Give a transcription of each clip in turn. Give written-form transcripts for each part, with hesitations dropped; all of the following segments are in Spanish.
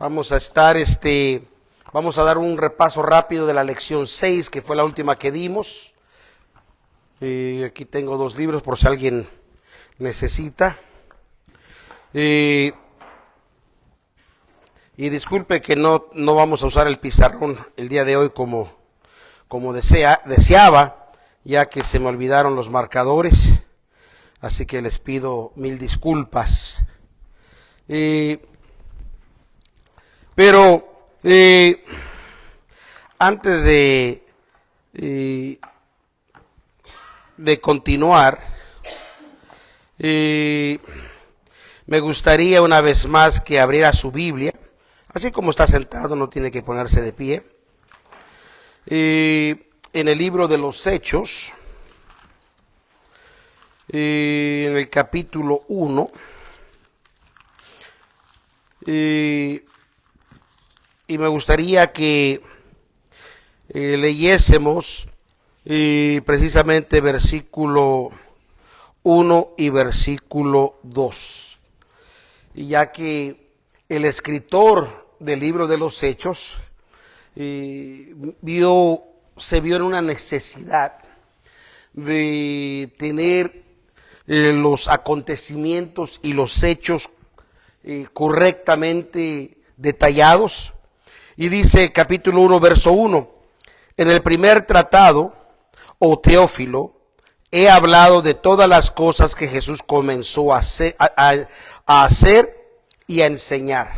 Vamos a estar, vamos a dar un repaso rápido de la lección 6, que fue la última que dimos. Aquí tengo 2 libros por si alguien necesita. Y disculpe que no vamos a usar el pizarrón el día de hoy como deseaba, ya que se me olvidaron los marcadores. Así que les pido 1000 disculpas. Pero antes de continuar, me gustaría una vez más que abriera su Biblia, así como está sentado, no tiene que ponerse de pie, en el libro de los Hechos, en el capítulo 1, y me gustaría que leyésemos precisamente versículo 1 y versículo 2. Y ya que el escritor del libro de los Hechos se vio en una necesidad de tener los acontecimientos y los hechos correctamente detallados. Y dice capítulo 1, verso 1, en el primer tratado, oh Teófilo, he hablado de todas las cosas que Jesús comenzó a hacer y a enseñar,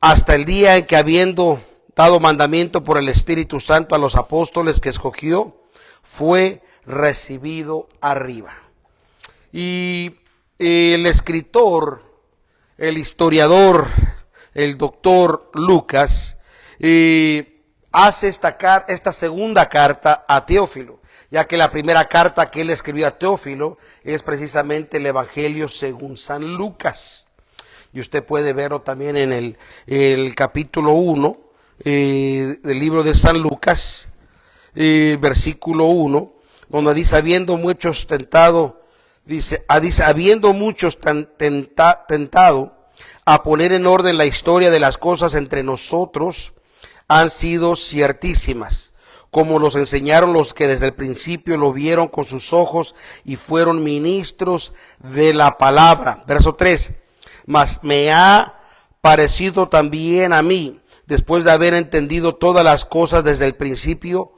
hasta el día en que, habiendo dado mandamiento por el Espíritu Santo a los apóstoles que escogió, fue recibido arriba. Y el escritor, el historiador, el doctor Lucas, hace esta segunda carta a Teófilo, ya que la primera carta que él escribió a Teófilo es precisamente el Evangelio según San Lucas. Y usted puede verlo también en el capítulo 1 del libro de San Lucas, versículo 1, donde dice, habiendo muchos tentado a poner en orden la historia de las cosas entre nosotros, han sido ciertísimas, como los enseñaron los que desde el principio lo vieron con sus ojos y fueron ministros de la palabra. Verso 3, mas me ha parecido también a mí, después de haber entendido todas las cosas desde el principio,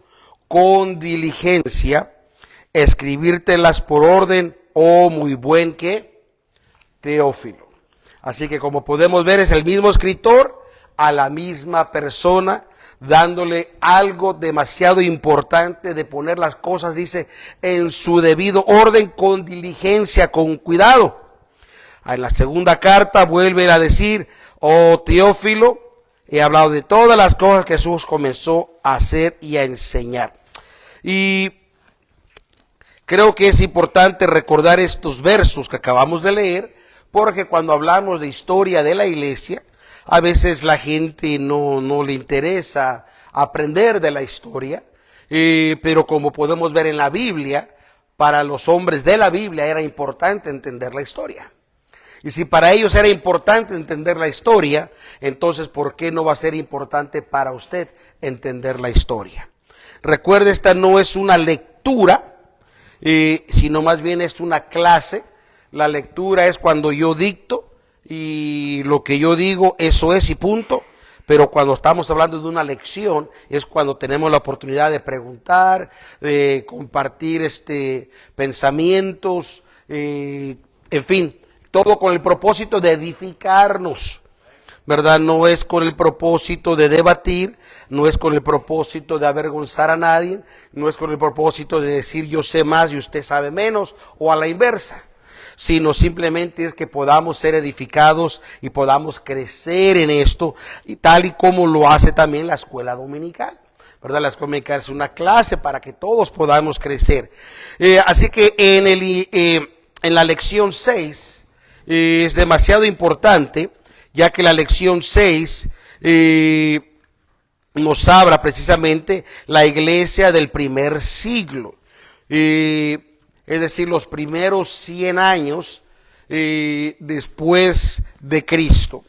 con diligencia, escribírtelas por orden, oh muy buen que Teófilo. Así que como podemos ver es el mismo escritor a la misma persona, dándole algo demasiado importante de poner las cosas, dice, en su debido orden, con diligencia, con cuidado. En la segunda carta vuelve a decir, oh Teófilo, he hablado de todas las cosas que Jesús comenzó a hacer y a enseñar. Y creo que es importante recordar estos versos que acabamos de leer, porque cuando hablamos de historia de la iglesia, a veces la gente no le interesa aprender de la historia, pero como podemos ver en la Biblia, para los hombres de la Biblia era importante entender la historia. Y si para ellos era importante entender la historia, entonces ¿por qué no va a ser importante para usted entender la historia? Recuerde, esta no es una lectura, sino más bien es una clase. La lectura es cuando yo dicto y lo que yo digo, eso es y punto. Pero cuando estamos hablando de una lección, es cuando tenemos la oportunidad de preguntar, de compartir pensamientos, en fin, todo con el propósito de edificarnos, ¿verdad? No es con el propósito de debatir, no es con el propósito de avergonzar a nadie, no es con el propósito de decir yo sé más y usted sabe menos, o a la inversa, sino simplemente es que podamos ser edificados y podamos crecer en esto, y tal y como lo hace también la escuela dominical, ¿verdad? La escuela dominical es una clase para que todos podamos crecer. Así que en la lección 6 es demasiado importante, ya que la lección 6 nos habla precisamente la iglesia del primer siglo, es decir, los primeros 100 años después de Cristo.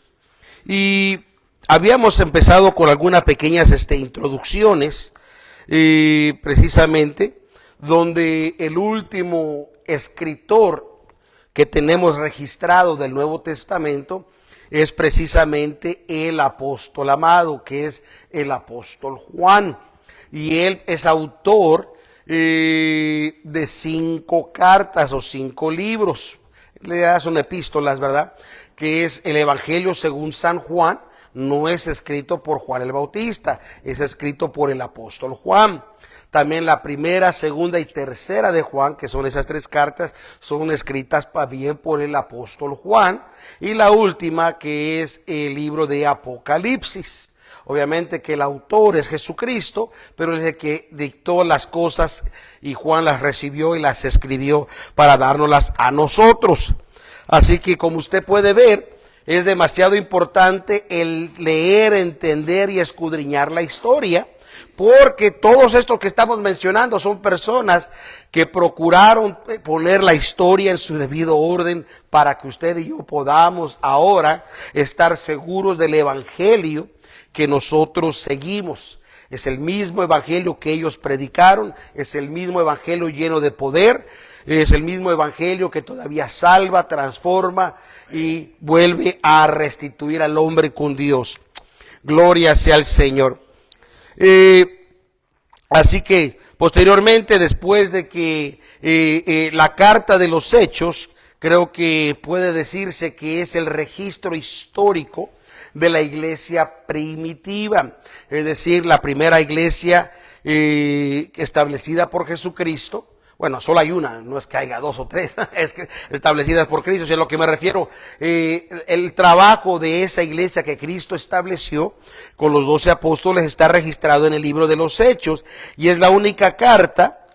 Y habíamos empezado con algunas pequeñas introducciones, precisamente, donde el último escritor que tenemos registrado del Nuevo Testamento es precisamente el apóstol amado, que es el apóstol Juan. Y él es autor de 5 cartas o 5 libros. Son epístolas, ¿verdad? Que es el Evangelio según San Juan. No es escrito por Juan el Bautista, es escrito por el apóstol Juan. También la primera, segunda y tercera de Juan, que son esas 3 cartas, son escritas también por el apóstol Juan. Y la última, que es el libro de Apocalipsis. Obviamente que el autor es Jesucristo, pero es el que dictó las cosas y Juan las recibió y las escribió para dárnoslas a nosotros. Así que como usted puede ver, es demasiado importante el leer, entender y escudriñar la historia, porque todos estos que estamos mencionando son personas que procuraron poner la historia en su debido orden para que usted y yo podamos ahora estar seguros del evangelio que nosotros seguimos. Es el mismo evangelio que ellos predicaron, es el mismo evangelio lleno de poder, es el mismo evangelio que todavía salva, transforma y vuelve a restituir al hombre con Dios. Gloria sea al Señor. Así que posteriormente, después de que la carta de los Hechos, creo que puede decirse que es el registro histórico de la iglesia primitiva, es decir, la primera iglesia establecida por Jesucristo. Bueno, solo hay una, no es que haya 2 o 3, es que establecidas por Cristo, es a lo que me refiero. El trabajo de esa iglesia que Cristo estableció con los 12 apóstoles está registrado en el libro de los Hechos, y es la única carta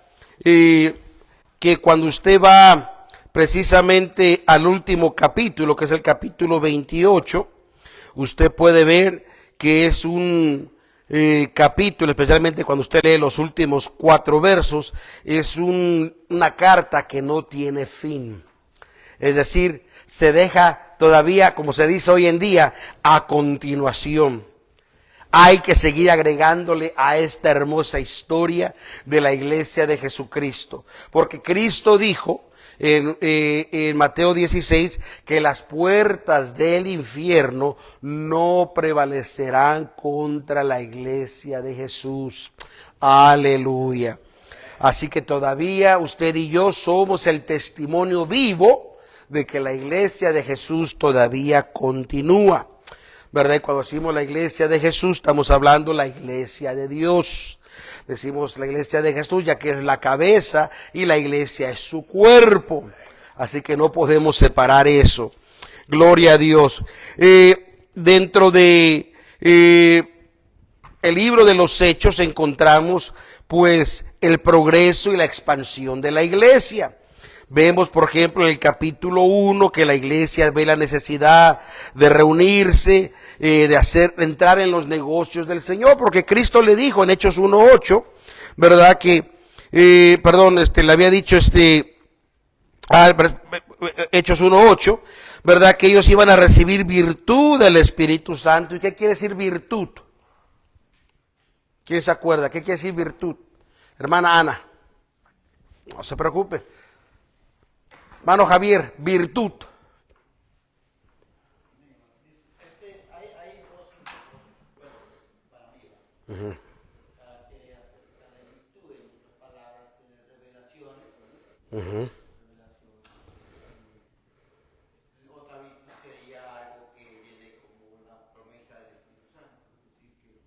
que cuando usted va precisamente al último capítulo, que es el capítulo 28, usted puede ver que es un capítulo, especialmente cuando usted lee los últimos 4 versos, es una carta que no tiene fin. Es decir, se deja todavía, como se dice hoy en día, a continuación. Hay que seguir agregándole a esta hermosa historia de la iglesia de Jesucristo. Porque Cristo dijo en Mateo 16, que las puertas del infierno no prevalecerán contra la iglesia de Jesús. Aleluya. Así que todavía usted y yo somos el testimonio vivo de que la iglesia de Jesús todavía continúa. ¿Verdad? Y cuando decimos la iglesia de Jesús, estamos hablando la iglesia de Dios. Decimos la iglesia de Jesús, ya que es la cabeza y la iglesia es su cuerpo. Así que no podemos separar eso. Gloria a Dios. Dentro de el libro de los Hechos encontramos pues el progreso y la expansión de la iglesia. Vemos, por ejemplo, en el capítulo 1 que la iglesia ve la necesidad de reunirse, de entrar en los negocios del Señor, porque Cristo le dijo en Hechos 1:8, ¿verdad? Que, le había dicho Hechos 1:8, ¿verdad? Que ellos iban a recibir virtud del Espíritu Santo. ¿Y qué quiere decir virtud? ¿Quién se acuerda? ¿Qué quiere decir virtud? Hermana Ana, no se preocupe. Hermano Javier, virtud. Hay 2 para mí. Uh-huh. Acerca de virtud, en otras palabras, de revelaciones. Uh-huh. Otra virtud sería algo que viene como una promesa del Espíritu Santo, es decir,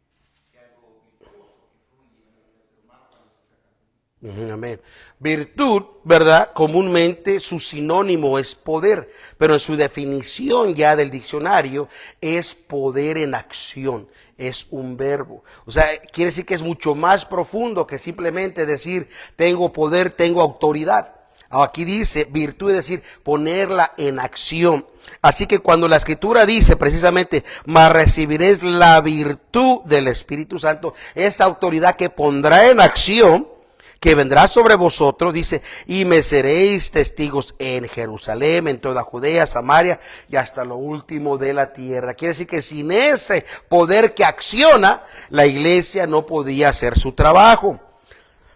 que algo virtuoso que fluye en la vida del ser humano cuando se acerca. Amén. Virtud, ¿verdad? Comúnmente su sinónimo es poder, pero en su definición ya del diccionario es poder en acción, es un verbo. O sea, quiere decir que es mucho más profundo que simplemente decir tengo poder, tengo autoridad. Aquí dice virtud, es decir, ponerla en acción. Así que cuando la Escritura dice precisamente, mas recibiréis la virtud del Espíritu Santo, esa autoridad que pondrá en acción, que vendrá sobre vosotros, dice, y me seréis testigos en Jerusalén, en toda Judea, Samaria y hasta lo último de la tierra. Quiere decir que sin ese poder que acciona, la iglesia no podía hacer su trabajo.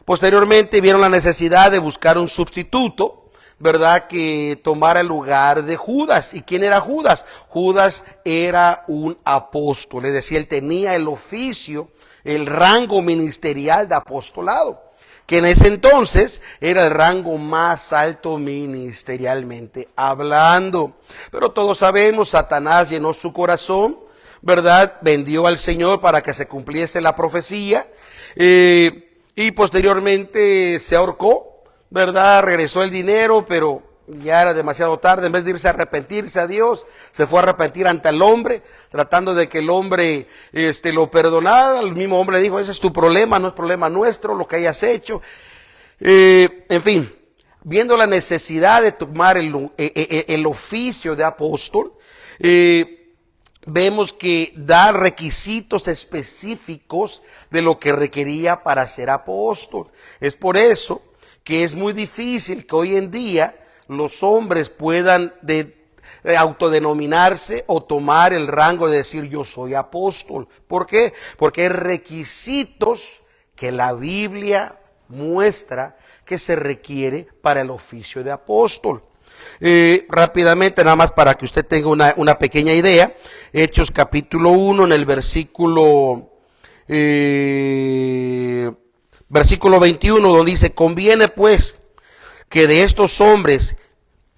Posteriormente vieron la necesidad de buscar un sustituto, ¿verdad?, que tomara el lugar de Judas. ¿Y quién era Judas? Judas era un apóstol, es decir, él tenía el oficio, el rango ministerial de apostolado, que en ese entonces era el rango más alto ministerialmente hablando. Pero todos sabemos, Satanás llenó su corazón, ¿verdad?, vendió al Señor para que se cumpliese la profecía, y posteriormente se ahorcó, ¿verdad? Regresó el dinero, pero ya era demasiado tarde. En vez de irse a arrepentirse a Dios, se fue a arrepentir ante el hombre, tratando de que el hombre lo perdonara. El mismo hombre dijo, ese es tu problema, no es problema nuestro, lo que hayas hecho. En fin, viendo la necesidad de tomar el oficio de apóstol, vemos que da requisitos específicos de lo que requería para ser apóstol. Es por eso que es muy difícil que hoy en día los hombres puedan autodenominarse o tomar el rango de decir yo soy apóstol. ¿Por qué? Porque hay requisitos que la Biblia muestra que se requiere para el oficio de apóstol. Rápidamente, nada más para que usted tenga una pequeña idea, Hechos capítulo 1 en el versículo 21, donde dice, conviene pues que de estos hombres,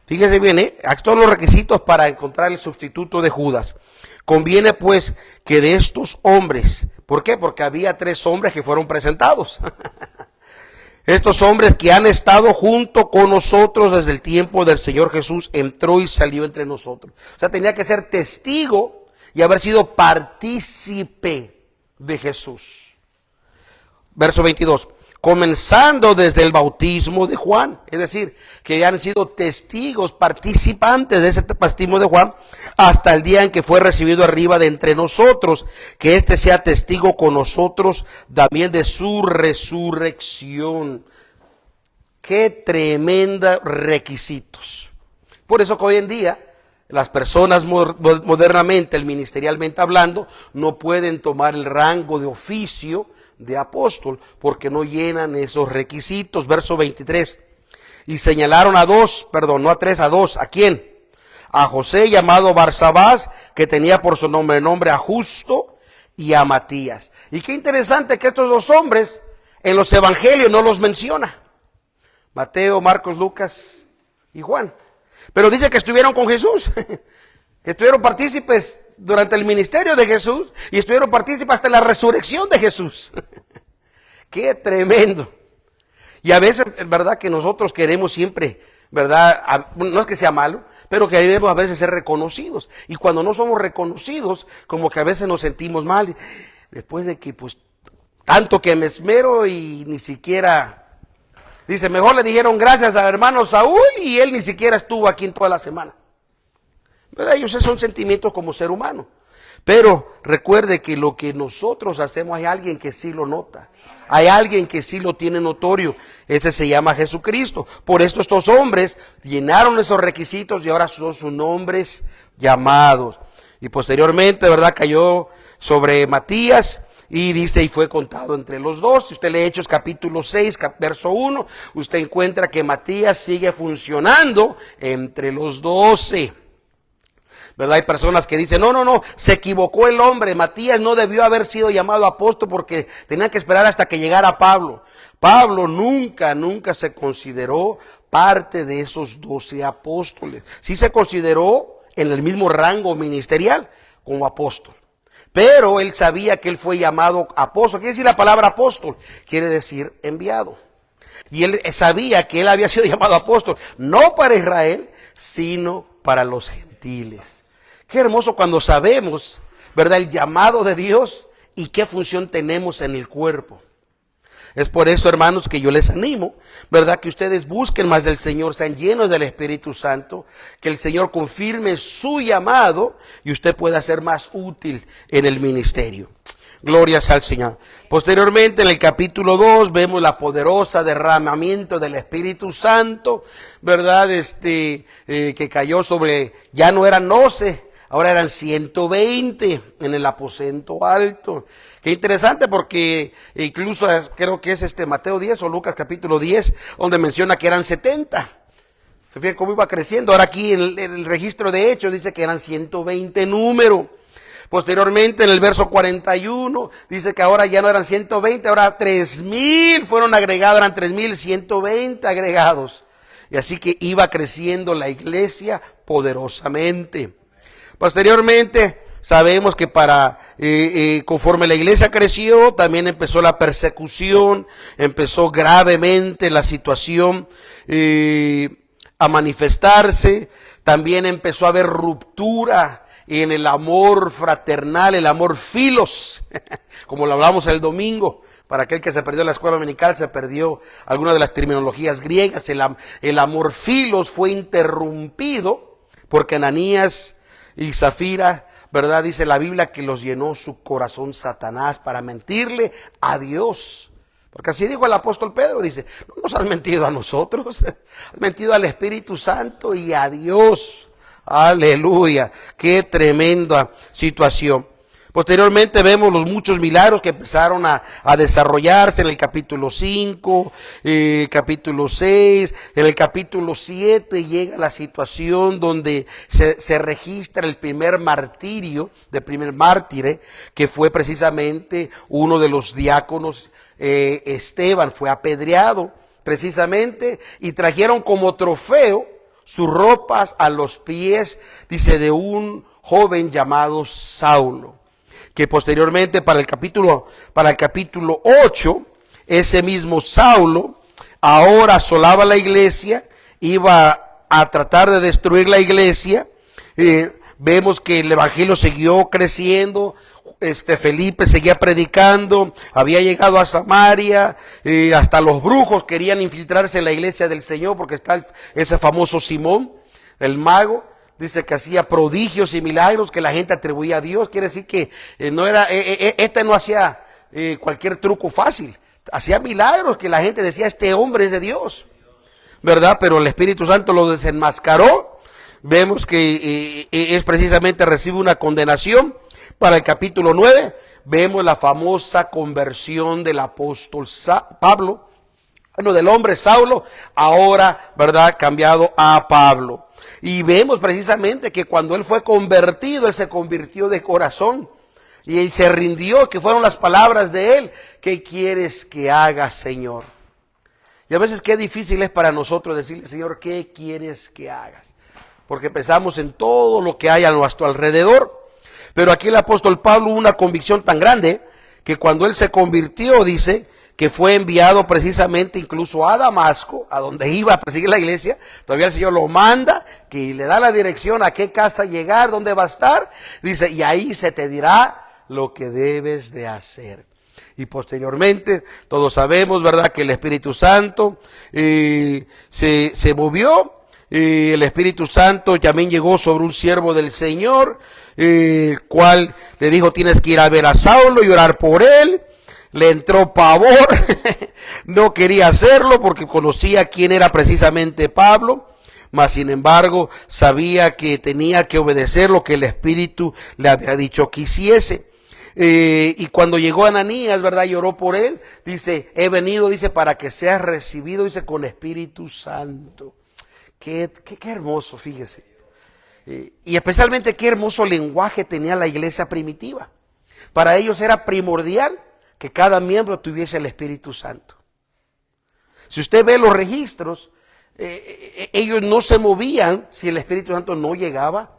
fíjese bien, aquí todos los requisitos para encontrar el sustituto de Judas. Conviene pues que de estos hombres, ¿por qué? Porque había 3 hombres que fueron presentados. Estos hombres que han estado junto con nosotros desde el tiempo del Señor Jesús, entró y salió entre nosotros. O sea, tenía que ser testigo y haber sido partícipe de Jesús. Verso 22. Comenzando desde el bautismo de Juan, es decir, que han sido testigos, participantes de ese bautismo de Juan, hasta el día en que fue recibido arriba de entre nosotros, que éste sea testigo con nosotros también de su resurrección. Qué tremenda requisitos. Por eso que hoy en día las personas modernamente, ministerialmente hablando, no pueden tomar el rango de oficio de apóstol, porque no llenan esos requisitos. Verso 23. Y señalaron a 2, perdón, no a 3, a 2. ¿A quién? A José llamado Barsabás, que tenía por su nombre a Justo, y a Matías. Y qué interesante que estos 2 hombres en los evangelios no los menciona. Mateo, Marcos, Lucas y Juan. Pero dice que estuvieron con Jesús, que estuvieron partícipes durante el ministerio de Jesús y estuvieron partícipes hasta la resurrección de Jesús. ¡Qué tremendo! Y a veces, es verdad que nosotros queremos siempre, ¿verdad? No es que sea malo, pero queremos a veces ser reconocidos. Y cuando no somos reconocidos, como que a veces nos sentimos mal. Después de que, pues, tanto que me esmero y ni siquiera... Dice, mejor le dijeron gracias al hermano Saúl y él ni siquiera estuvo aquí en toda la semana. ¿Verdad? Ellos son sentimientos como ser humano. Pero recuerde que lo que nosotros hacemos hay alguien que sí lo nota. Hay alguien que sí lo tiene notorio. Ese se llama Jesucristo. Por esto estos hombres llenaron esos requisitos y ahora son sus nombres llamados. Y posteriormente, ¿verdad? Cayó sobre Matías y dice, y fue contado entre los 2. Si usted lee Hechos capítulo 6, verso 1, usted encuentra que Matías sigue funcionando entre los 12. ¿Verdad? Hay personas que dicen, no, se equivocó el hombre, Matías no debió haber sido llamado apóstol porque tenía que esperar hasta que llegara Pablo. Pablo nunca se consideró parte de esos 12 apóstoles. Sí se consideró en el mismo rango ministerial como apóstol. Pero él sabía que él fue llamado apóstol. ¿Qué quiere decir la palabra apóstol? Quiere decir enviado. Y él sabía que él había sido llamado apóstol, no para Israel, sino para los gentiles. Qué hermoso cuando sabemos, ¿verdad?, el llamado de Dios y qué función tenemos en el cuerpo. Es por eso, hermanos, que yo les animo, ¿verdad?, que ustedes busquen más del Señor, sean llenos del Espíritu Santo, que el Señor confirme su llamado y usted pueda ser más útil en el ministerio. Glorias al Señor. Posteriormente, en el capítulo 2, vemos la poderosa derramamiento del Espíritu Santo, ¿verdad? Que cayó sobre, ya no eran 12, ahora eran 120 en el aposento alto. Qué interesante, porque incluso creo que es Mateo 10 o Lucas capítulo 10, donde menciona que eran 70. Se fijan cómo iba creciendo. Ahora aquí en el registro de Hechos dice que eran 120 número. Posteriormente, en el verso 41, dice que ahora ya no eran 120, ahora 3,000 fueron agregados, eran 3,120 agregados. Y así que iba creciendo la iglesia poderosamente. Posteriormente, sabemos que conforme la iglesia creció, también empezó la persecución, empezó gravemente la situación a manifestarse, también empezó a haber ruptura en el amor fraternal, el amor filos, como lo hablamos el domingo. Para aquel que se perdió la escuela dominical, se perdió alguna de las terminologías griegas. El amor filos fue interrumpido porque Ananías y Zafira, ¿verdad? Dice la Biblia que los llenó su corazón Satanás para mentirle a Dios. Porque así dijo el apóstol Pedro, dice, no nos has mentido a nosotros, has mentido al Espíritu Santo y a Dios. Aleluya, qué tremenda situación. Posteriormente vemos los muchos milagros que empezaron a desarrollarse en el capítulo 5, capítulo 6, en el capítulo 7 llega la situación donde se registra el primer martirio, del primer mártir, que fue precisamente uno de los diáconos, Esteban, fue apedreado precisamente y trajeron como trofeo sus ropas a los pies, dice, de un joven llamado Saulo, que posteriormente para el capítulo 8, ese mismo Saulo ahora asolaba la iglesia, iba a tratar de destruir la iglesia. Vemos que el evangelio siguió creciendo. Felipe seguía predicando, había llegado a Samaria, hasta los brujos querían infiltrarse en la iglesia del Señor, porque está ese famoso Simón, el mago, dice que hacía prodigios y milagros que la gente atribuía a Dios. Quiere decir que no hacía cualquier truco fácil, hacía milagros que la gente decía, este hombre es de Dios, ¿verdad? Pero el Espíritu Santo lo desenmascaró. Vemos que es precisamente recibe una condenación. Para el capítulo 9 vemos la famosa conversión del apóstol Pablo, del hombre Saulo, ahora, ¿verdad?, cambiado a Pablo. Y vemos precisamente que cuando él fue convertido, él se convirtió de corazón y él se rindió, que fueron las palabras de él: ¿qué quieres que haga, Señor? Y a veces qué difícil es para nosotros decirle, Señor, ¿qué quieres que hagas? Porque pensamos en todo lo que hay a nuestro alrededor. Pero aquí el apóstol Pablo hubo una convicción tan grande que cuando él se convirtió, dice que fue enviado precisamente incluso a Damasco, a donde iba a perseguir la iglesia. Todavía el Señor lo manda, que le da la dirección a qué casa llegar, dónde va a estar. Dice, y ahí se te dirá lo que debes de hacer. Y posteriormente, todos sabemos, ¿verdad?, que el Espíritu Santo se movió. El Espíritu Santo también llegó sobre un siervo del Señor, el cual le dijo, tienes que ir a ver a Saulo y orar por él. Le entró pavor, no quería hacerlo porque conocía quién era precisamente Pablo, mas sin embargo sabía que tenía que obedecer lo que el Espíritu le había dicho que hiciese. Y cuando llegó Ananías, ¿verdad?, y oró por él, dice, he venido, dice, para que seas recibido, dice, con Espíritu Santo. Qué hermoso, fíjese. Y especialmente qué hermoso lenguaje tenía la iglesia primitiva. Para ellos era primordial que cada miembro tuviese el Espíritu Santo. Si usted ve los registros, ellos no se movían si el Espíritu Santo no llegaba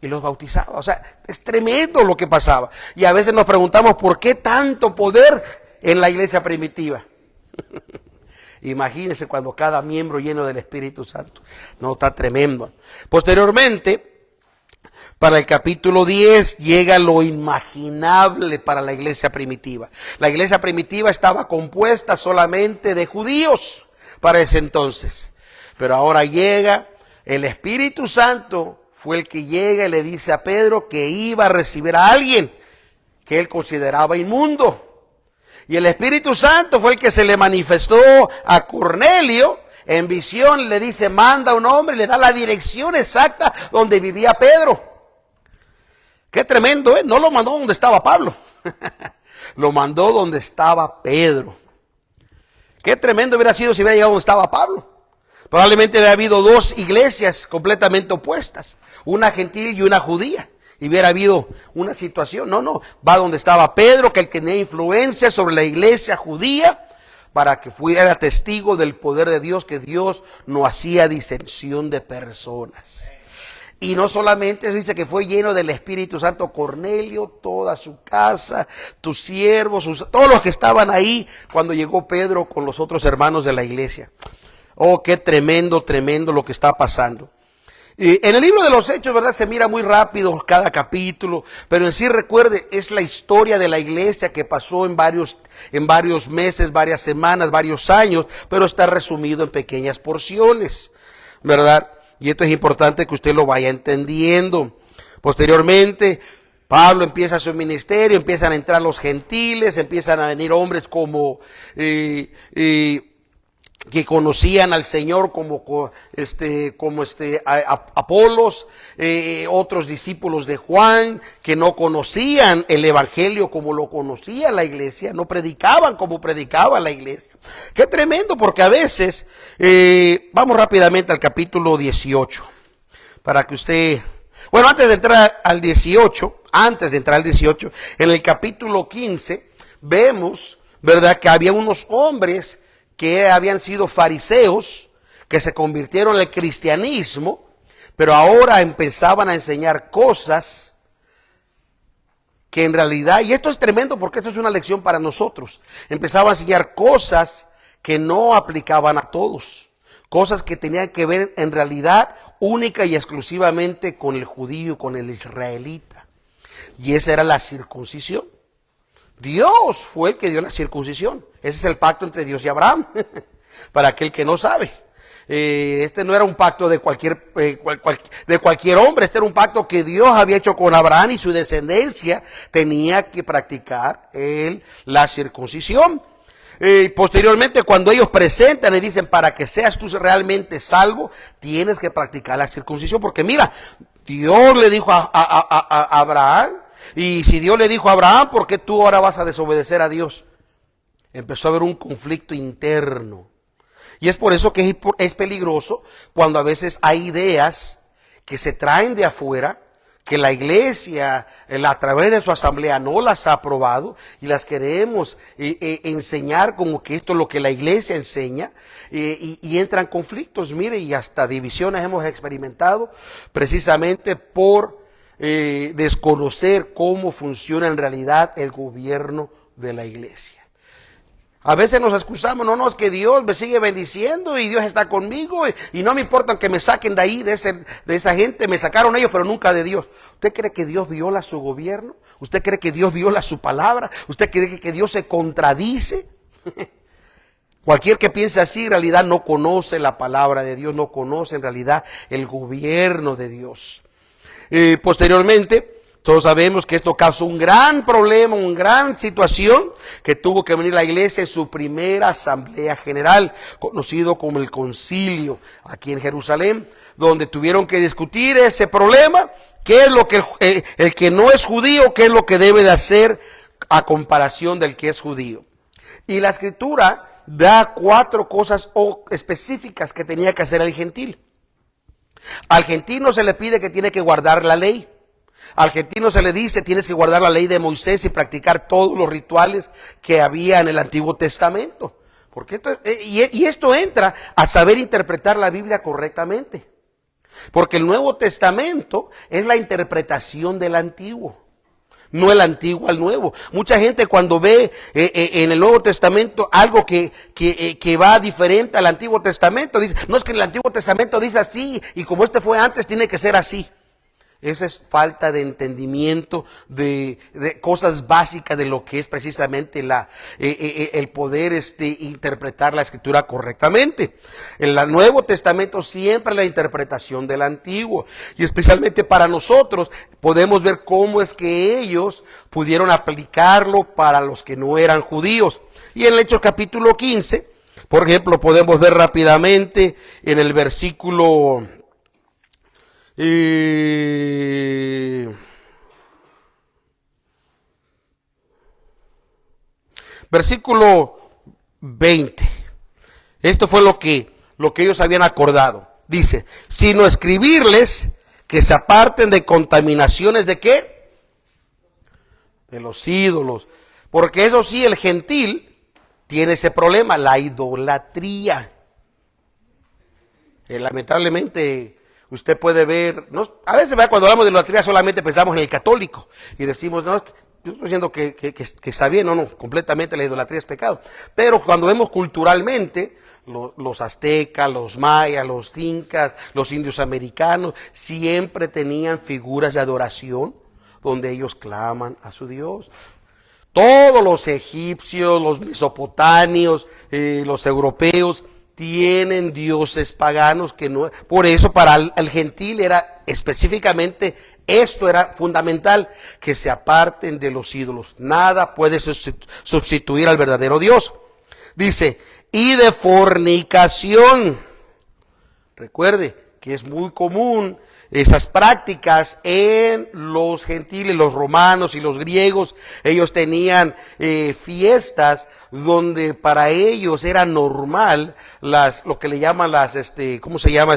y los bautizaba. O sea, es tremendo lo que pasaba. Y a veces nos preguntamos por qué tanto poder en la iglesia primitiva. Imagínense cuando cada miembro lleno del Espíritu Santo. No, está tremendo. Posteriormente, para el capítulo 10, llega lo inimaginable para la iglesia primitiva. La iglesia primitiva estaba compuesta solamente de judíos para ese entonces. Pero ahora llega el Espíritu Santo, fue el que llega y le dice a Pedro que iba a recibir a alguien que él consideraba inmundo. Y el Espíritu Santo fue el que se le manifestó a Cornelio en visión. Le dice, manda a un hombre y le da la dirección exacta donde vivía Pedro. Qué tremendo, ¿eh? No lo mandó donde estaba Pablo. Lo mandó donde estaba Pedro. Qué tremendo hubiera sido si hubiera llegado donde estaba Pablo. Probablemente hubiera habido dos iglesias completamente opuestas, una gentil y una judía. Y hubiera habido una situación. No, va donde estaba Pedro, que él tenía influencia sobre la iglesia judía, para que fuera testigo del poder de Dios, que Dios no hacía disensión de personas. Y no solamente dice que fue lleno del Espíritu Santo Cornelio, toda su casa, tus siervos, todos los que estaban ahí cuando llegó Pedro con los otros hermanos de la iglesia. Oh, qué tremendo, tremendo lo que está pasando. En el libro de los Hechos, ¿verdad? Se mira muy rápido cada capítulo, pero en sí recuerde, es la historia de la iglesia que pasó en varios meses, varias semanas, varios años, pero está resumido en pequeñas porciones, ¿verdad? Y esto es importante que usted lo vaya entendiendo. Posteriormente, Pablo empieza su ministerio, empiezan a entrar los gentiles, empiezan a venir hombres como que conocían al Señor como Apolos, otros discípulos de Juan que no conocían el evangelio como lo conocía la iglesia, no predicaban como predicaba la iglesia. Qué tremendo, porque a veces, vamos rápidamente al capítulo 18, para que usted, bueno, antes de entrar al 18, en el capítulo 15, vemos, ¿verdad?, que había unos hombres que habían sido fariseos, que se convirtieron en el cristianismo, pero ahora empezaban a enseñar cosas que en realidad, y esto es tremendo porque esto es una lección para nosotros, empezaban a enseñar cosas que no aplicaban a todos, cosas que tenían que ver en realidad única y exclusivamente con el judío, con el israelita, y esa era la circuncisión. Dios fue el que dio la circuncisión. Ese es el pacto entre Dios y Abraham. Para aquel que no sabe. Este no era un pacto de cualquier hombre. Este era un pacto que Dios había hecho con Abraham, y su descendencia tenía que practicar la circuncisión. Posteriormente, cuando ellos presentan y dicen, para que seas tú realmente salvo, tienes que practicar la circuncisión. Porque mira, Dios le dijo a Abraham, y si Dios le dijo a Abraham, ¿por qué tú ahora vas a desobedecer a Dios? Empezó a haber un conflicto interno. Y es por eso que es peligroso cuando a veces hay ideas que se traen de afuera, que la iglesia a través de su asamblea no las ha aprobado, y las queremos enseñar como que esto es lo que la iglesia enseña, y entran conflictos, mire, y hasta divisiones hemos experimentado precisamente por desconocer cómo funciona en realidad el gobierno de la iglesia. A veces nos excusamos, no, es que Dios me sigue bendiciendo y Dios está conmigo y no me importa que me saquen de ahí, de esa gente, me sacaron ellos, pero nunca de Dios. ¿Usted cree que Dios viola su gobierno? ¿Usted cree que Dios viola su palabra? ¿Usted cree que Dios se contradice? Cualquier que piense así en realidad no conoce la palabra de Dios, no conoce en realidad el gobierno de Dios. Posteriormente, todos sabemos que esto causó un gran problema, una gran situación, que tuvo que venir la iglesia en su primera asamblea general, conocido como el concilio, aquí en Jerusalén, donde tuvieron que discutir ese problema, qué es lo que el que no es judío, qué es lo que debe de hacer a comparación del que es judío. Y la escritura da 4 cosas específicas que tenía que hacer el gentil. Al gentil no se le pide que tiene que guardar la ley. Al gentil no se le dice tienes que guardar la ley de Moisés y practicar todos los rituales que había en el Antiguo Testamento. Porque esto entra a saber interpretar la Biblia correctamente. Porque el Nuevo Testamento es la interpretación del Antiguo, no el Antiguo al Nuevo. Mucha gente cuando ve en el Nuevo Testamento algo que va diferente al Antiguo Testamento, dice, no, es que el Antiguo Testamento dice así, y como este fue antes, tiene que ser así. Esa es falta de entendimiento de cosas básicas de lo que es precisamente el poder interpretar la Escritura correctamente. En el Nuevo Testamento siempre la interpretación del Antiguo. Y especialmente para nosotros podemos ver cómo es que ellos pudieron aplicarlo para los que no eran judíos. Y en el Hechos capítulo 15, por ejemplo, podemos ver rápidamente en el versículo... versículo 20. Esto fue lo que ellos habían acordado. Dice, sino escribirles que se aparten de contaminaciones ¿de qué? De los ídolos. Porque eso sí, el gentil tiene ese problema, la idolatría. Lamentablemente... Usted puede ver, ¿no? A veces cuando hablamos de idolatría solamente pensamos en el católico y decimos, no, yo estoy diciendo que está bien, no, completamente la idolatría es pecado. Pero cuando vemos culturalmente, los aztecas, los mayas, los incas, los indios americanos, siempre tenían figuras de adoración donde ellos claman a su Dios. Todos los egipcios, los mesopotamios, los europeos, tienen dioses paganos que no... Por eso para el gentil era específicamente, esto era fundamental, que se aparten de los ídolos. Nada puede sustituir al verdadero Dios. Dice, y de fornicación. Recuerde que es muy común esas prácticas en los gentiles, los romanos y los griegos. Ellos tenían fiestas donde para ellos era normal lo que le llaman ¿cómo se llama?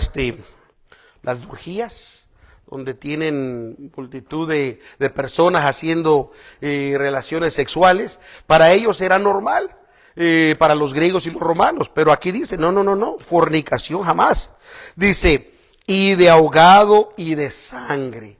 Las orgías, donde tienen multitud de personas haciendo relaciones sexuales. Para ellos era normal. Para los griegos y los romanos, pero aquí dice, no, fornicación jamás. Dice, y de ahogado y de sangre,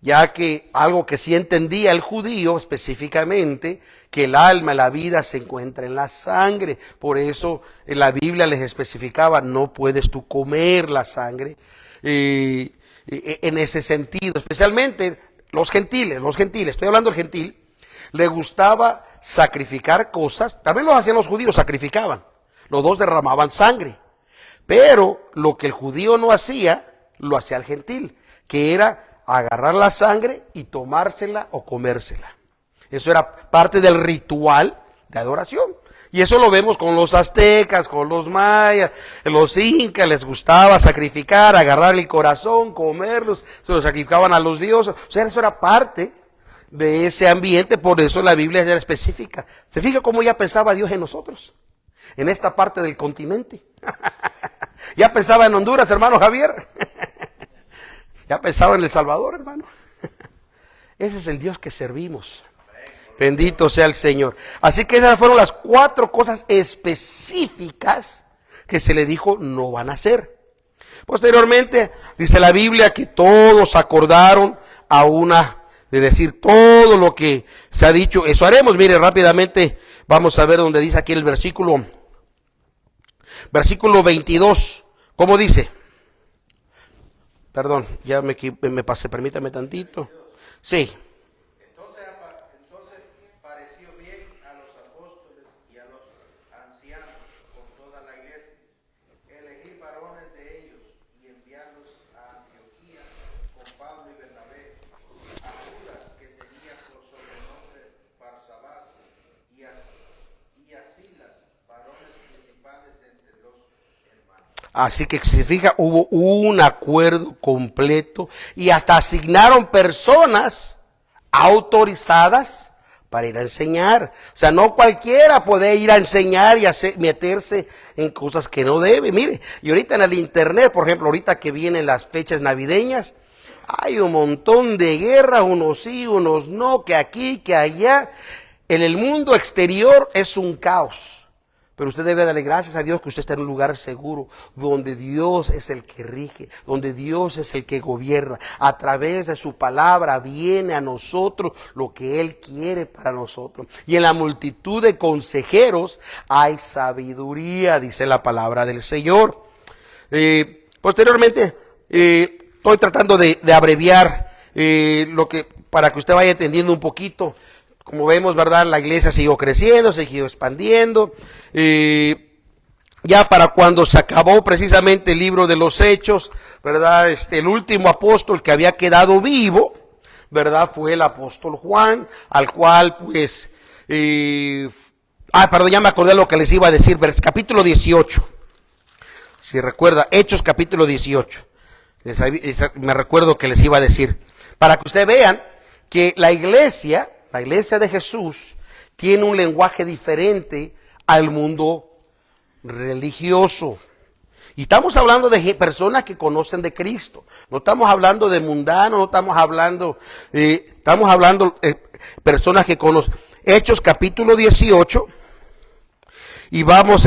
ya que algo que sí entendía el judío específicamente, que el alma, la vida se encuentra en la sangre. Por eso en la Biblia les especificaba, no puedes tú comer la sangre, en ese sentido, especialmente los gentiles, estoy hablando del gentil, le gustaba sacrificar cosas, también lo hacían los judíos, sacrificaban, los dos derramaban sangre, pero lo que el judío no hacía, lo hacía el gentil, que era agarrar la sangre y tomársela o comérsela. Eso era parte del ritual de adoración. Y eso lo vemos con los aztecas, con los mayas, los incas, les gustaba sacrificar, agarrar el corazón, comerlos, se lo sacrificaban a los dioses. O sea, eso era parte de ese ambiente, por eso la Biblia era específica. ¿Se fija cómo ya pensaba Dios en nosotros? En esta parte del continente. Ya pensaba en Honduras, hermano Javier. Ya pensaba en El Salvador, hermano. Ese es el Dios que servimos. Bendito sea el Señor. Así que esas fueron las 4 cosas específicas que se le dijo no van a hacer. Posteriormente, dice la Biblia que todos acordaron a una, de decir todo lo que se ha dicho, eso haremos. Mire, rápidamente vamos a ver donde dice aquí el versículo 22. ¿Cómo dice? Perdón, ya me pasé, permítame tantito. Sí. Entonces pareció bien a los apóstoles y a los ancianos con toda la iglesia elegir varones de ellos y enviarlos a Antioquía con Pablo y Bernabé, a Judas que tenía por sobrenombre Barsabás y a Silas, varones principales entre los hermanos. Así que se fija, hubo un acuerdo completo y hasta asignaron personas autorizadas para ir a enseñar. O sea, no cualquiera puede ir a enseñar y meterse en cosas que no debe. Mire, y ahorita en el internet, por ejemplo, ahorita que vienen las fechas navideñas, hay un montón de guerras, unos sí, unos no, que aquí, que allá. En el mundo exterior es un caos. Pero usted debe darle gracias a Dios que usted está en un lugar seguro, donde Dios es el que rige, donde Dios es el que gobierna. A través de su palabra viene a nosotros lo que Él quiere para nosotros. Y en la multitud de consejeros hay sabiduría, dice la palabra del Señor. Posteriormente, Estoy tratando de abreviar lo que, para que usted vaya entendiendo un poquito. Como vemos, ¿verdad? La iglesia siguió creciendo, siguió expandiendo. Ya para cuando se acabó precisamente el libro de los Hechos, ¿verdad? El último apóstol que había quedado vivo, ¿verdad? Fue el apóstol Juan, al cual pues... perdón, ya me acordé lo que les iba a decir, capítulo 18. Si recuerda, Hechos capítulo 18. Me recuerdo que les iba a decir. Para que ustedes vean que la iglesia de Jesús, tiene un lenguaje diferente al mundo religioso. Y estamos hablando de personas que conocen de Cristo. No estamos hablando de mundanos, no estamos hablando, personas que conocen. Hechos capítulo 18. Y vamos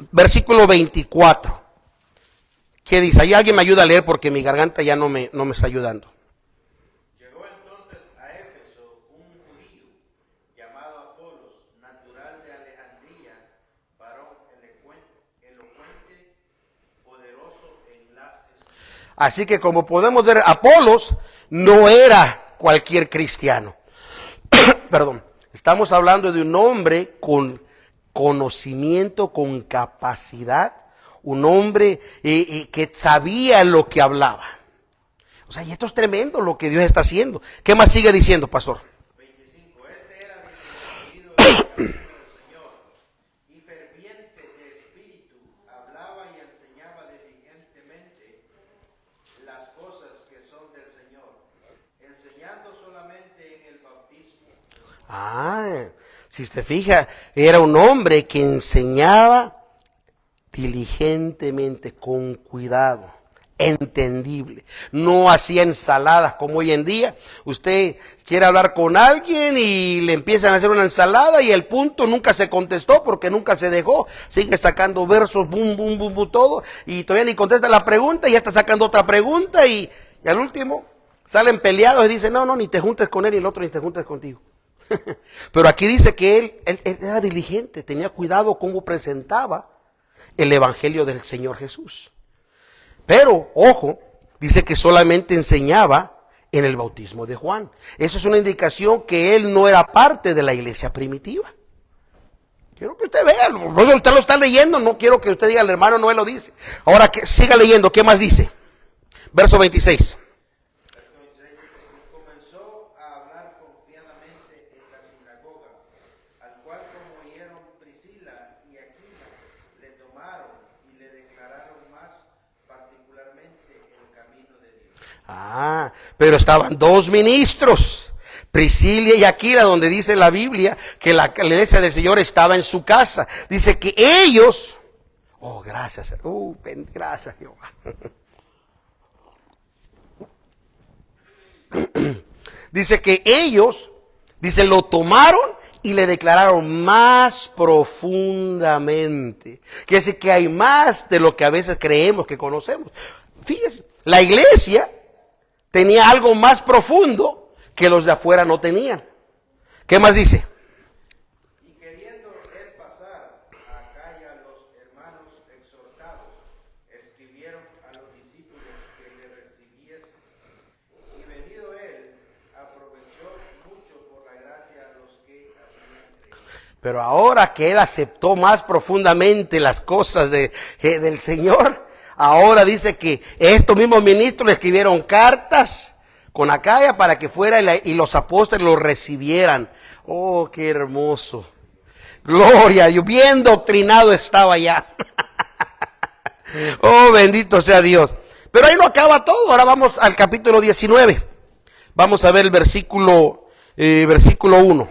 versículo 24. ¿Qué dice? Ahí alguien me ayuda a leer porque mi garganta ya no me está ayudando. Llegó entonces a Éfeso un judío llamado Apolos, natural de Alejandría, varón elocuente, poderoso en las escrituras. Así que como podemos ver, Apolos no era cualquier cristiano. Perdón, estamos hablando de un hombre con conocimiento, con capacidad, un hombre que sabía lo que hablaba. O sea, y esto es tremendo lo que Dios está haciendo. ¿Qué más sigue diciendo, pastor? 25. Este era decidido en el camino del Señor y ferviente de espíritu, hablaba y enseñaba diligentemente las cosas que son del Señor, enseñando solamente en el bautismo. Si usted fija, era un hombre que enseñaba diligentemente, con cuidado, entendible. No hacía ensaladas como hoy en día. Usted quiere hablar con alguien y le empiezan a hacer una ensalada y el punto nunca se contestó porque nunca se dejó. Sigue sacando versos, bum, bum, bum, bum, todo, y todavía ni contesta la pregunta y ya está sacando otra pregunta y al último salen peleados y dicen, no, ni te juntes con él y el otro ni te juntes contigo. Pero aquí dice que él era diligente, tenía cuidado cómo presentaba el evangelio del Señor Jesús. Pero, ojo, dice que solamente enseñaba en el bautismo de Juan. Eso es una indicación que él no era parte de la iglesia primitiva. Quiero que usted vea, usted lo está leyendo, no quiero que usted diga, el hermano Noel lo dice. Ahora, que siga leyendo, ¿qué más dice? Verso 26. Comenzó a hablar confiadamente en la sinagoga, al cual como oyeron Priscila y Aquila, le tomaron y le declararon más particularmente el camino de Dios. Pero estaban dos ministros, Priscila y Aquila, donde dice la Biblia que la iglesia del Señor estaba en su casa. Dice que ellos, gracias, gracias Jehová. Dice que ellos, lo tomaron y le declararon más profundamente. Quiere decir que hay más de lo que a veces creemos que conocemos. Fíjese, la iglesia tenía algo más profundo que los de afuera no tenían. ¿Qué más dice? Y queriendo él pasar a Acaya, los hermanos exhortados escribieron a los discípulos que le recibiesen. Y venido él, aprovechó mucho por la gracia a los que habían creído. Pero ahora que él aceptó más profundamente las cosas del Señor, ahora dice que estos mismos ministros le escribieron cartas con Acaya para que fuera y los apóstoles lo recibieran. Oh, qué hermoso. Gloria, yo bien doctrinado estaba ya. Oh, bendito sea Dios. Pero ahí no acaba todo. Ahora vamos al capítulo 19. Vamos a ver el versículo 1.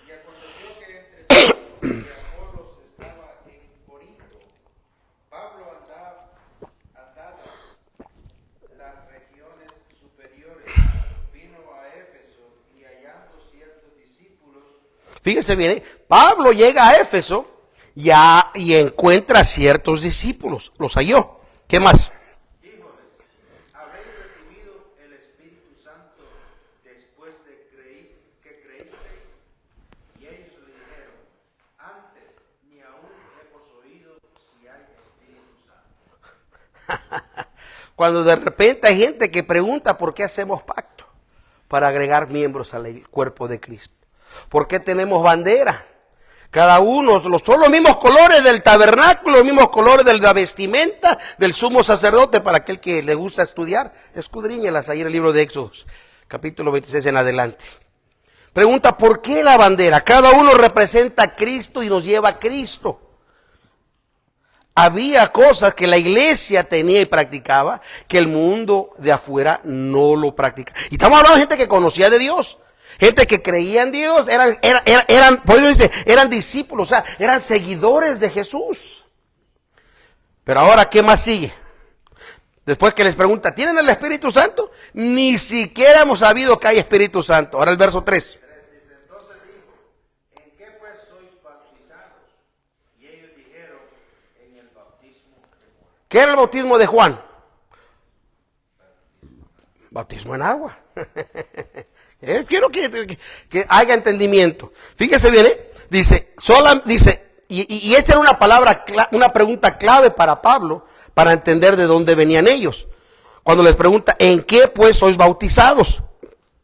Y aconteció que entre Saulo y Apolos estaba en Corinto, Pablo andaba las regiones superiores, vino a Éfeso y hallando ciertos discípulos. Fíjese bien, Pablo llega a Éfeso y encuentra a ciertos discípulos. Los halló. ¿Qué más? Díjoles, ¿habéis recibido el Espíritu Santo después de que creísteis? Y ellos le dijeron, antes ni aún hemos oído Cuando de repente hay gente que pregunta por qué hacemos pacto para agregar miembros al cuerpo de Cristo. ¿Por qué tenemos bandera? Cada uno, son los mismos colores del tabernáculo, los mismos colores de la vestimenta del sumo sacerdote. Para aquel que le gusta estudiar, escudriñelas ahí en el libro de Éxodos, capítulo 26 en adelante. Pregunta, ¿por qué la bandera? Cada uno representa a Cristo y nos lleva a Cristo. Había cosas que la iglesia tenía y practicaba que el mundo de afuera no lo practica. Y estamos hablando de gente que conocía de Dios. Gente que creía en Dios, por eso dice, eran discípulos, o sea, eran seguidores de Jesús. Pero ahora, ¿qué más sigue? Después que les pregunta, ¿tienen el Espíritu Santo? Ni siquiera hemos sabido que hay Espíritu Santo. Ahora el verso 3. Dice, entonces dijo, ¿en qué pues sois bautizados? Y ellos dijeron, en el bautismo de Juan. ¿Qué era el bautismo de Juan? Bautismo en agua. Quiero que haya entendimiento. Fíjese bien, dice, y esta era una pregunta clave para Pablo, para entender de dónde venían ellos. Cuando les pregunta, ¿en qué pues sois bautizados?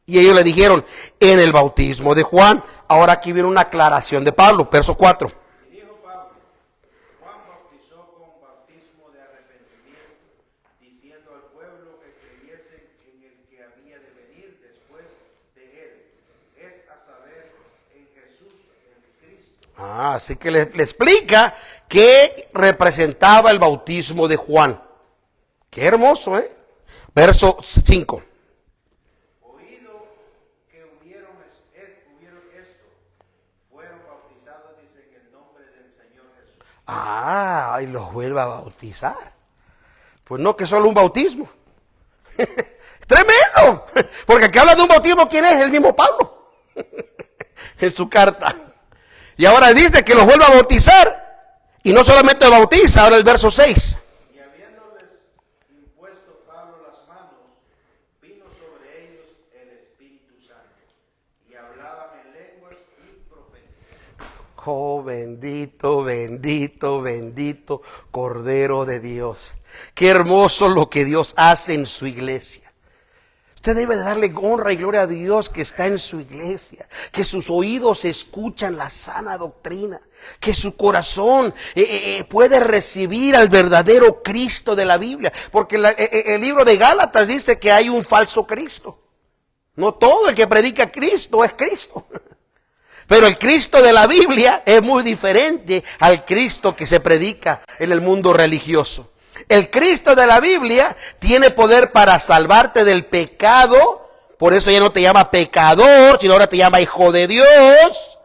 Y ellos le dijeron, en el bautismo de Juan. Ahora aquí viene una aclaración de Pablo, verso 4. Y dijo Pablo, Juan bautizó con bautismo de arrepentimiento, diciendo al pueblo que creyese en el que había de venir después de él, es a saber, en Jesús el Cristo. Así que le explica qué representaba el bautismo de Juan. Qué hermoso, Verso 5. Oído que hubieron esto, fueron bautizados, dice, en el nombre del Señor Jesús. Y los vuelve a bautizar. Pues no que solo un bautismo. Tremendo. Porque aquí habla de un bautismo, ¿quién es? El mismo Pablo. En su carta. Y ahora dice que los vuelve a bautizar. Y no solamente bautiza, ahora el verso 6. Y habiéndoles impuesto Pablo las manos, vino sobre ellos el Espíritu Santo, y hablaban en lenguas y profetizaban. Oh, bendito, bendito, bendito Cordero de Dios. Qué hermoso lo que Dios hace en su iglesia. Usted debe de darle honra y gloria a Dios que está en su iglesia, que sus oídos escuchan la sana doctrina, que su corazón puede recibir al verdadero Cristo de la Biblia, porque el libro de Gálatas dice que hay un falso Cristo. No todo el que predica a Cristo es Cristo. Pero el Cristo de la Biblia es muy diferente al Cristo que se predica en el mundo religioso. El Cristo de la Biblia tiene poder para salvarte del pecado. Por eso ya no te llama pecador, sino ahora te llama hijo de Dios.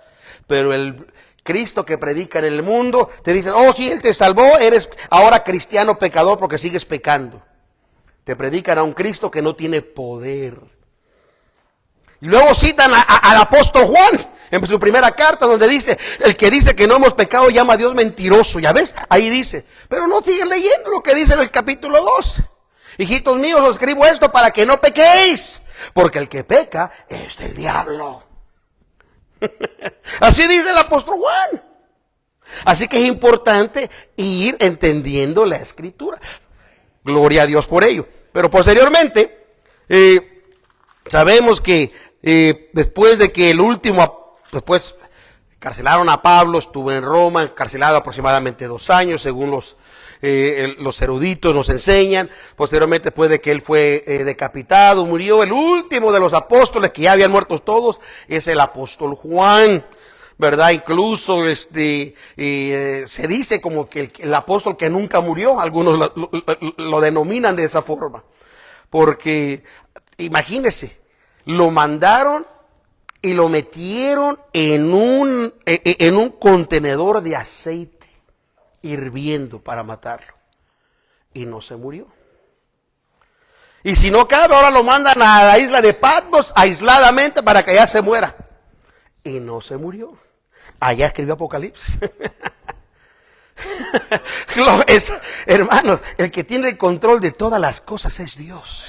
Pero el Cristo que predica en el mundo te dice, oh sí, Él te salvó, eres ahora cristiano pecador porque sigues pecando. Te predican a un Cristo que no tiene poder. Y luego citan al apóstol Juan en su primera carta, donde dice, el que dice que no hemos pecado llama a Dios mentiroso. Ya ves, ahí dice, pero no siguen leyendo lo que dice en el capítulo 2. Hijitos míos, os escribo esto para que no pequéis, porque el que peca es del diablo. Así dice el apóstol Juan. Así que es importante ir entendiendo la escritura. Gloria a Dios por ello. Pero posteriormente, sabemos que después de que después encarcelaron a Pablo, estuvo en Roma, encarcelado aproximadamente 2 años, según los eruditos nos enseñan. Posteriormente, después de que él fue decapitado, murió el último de los apóstoles, que ya habían muerto todos, es el apóstol Juan, ¿verdad? Incluso se dice como que el apóstol que nunca murió, algunos lo denominan de esa forma, porque imagínense, lo mandaron y lo metieron en un contenedor de aceite hirviendo para matarlo. Y no se murió. Y si no cabe, ahora lo mandan a la isla de Patmos aisladamente para que allá se muera. Y no se murió. Allá escribió Apocalipsis. Hermanos, el que tiene el control de todas las cosas es Dios.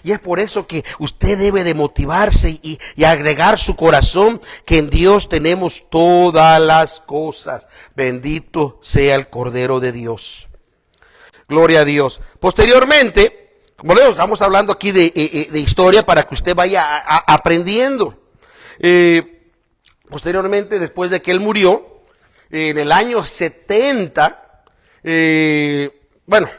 Y es por eso que usted debe de motivarse y agregar su corazón que en Dios tenemos todas las cosas. Bendito sea el Cordero de Dios. Gloria a Dios. Posteriormente, como le digo, estamos hablando aquí de historia para que usted vaya aprendiendo. Posteriormente, después de que él murió, en el año 70, bueno,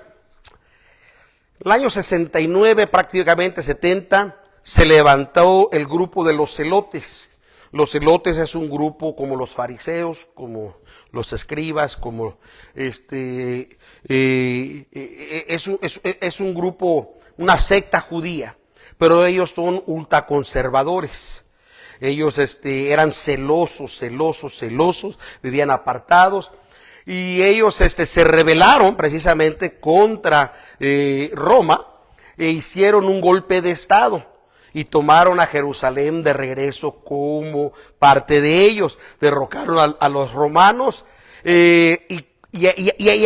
el año 69, prácticamente 70, se levantó el grupo de los celotes. Los celotes es un grupo como los fariseos, como los escribas, como es un grupo, una secta judía, pero ellos son ultraconservadores. Ellos eran celosos, vivían apartados. Y ellos se rebelaron precisamente contra Roma e hicieron un golpe de estado y tomaron a Jerusalén de regreso como parte de ellos. Derrocaron a los romanos y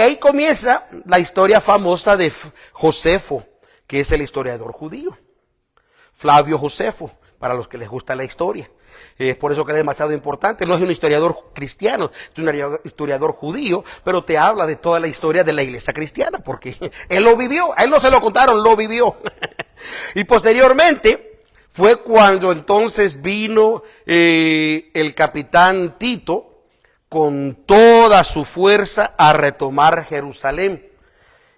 ahí comienza la historia famosa de Josefo, que es el historiador judío. Flavio Josefo, para los que les gusta la historia. Es por eso que es demasiado importante. No es un historiador cristiano, es un historiador judío, pero te habla de toda la historia de la iglesia cristiana, porque él lo vivió, a él no se lo contaron, lo vivió. Y posteriormente fue cuando entonces vino el capitán Tito con toda su fuerza a retomar Jerusalén.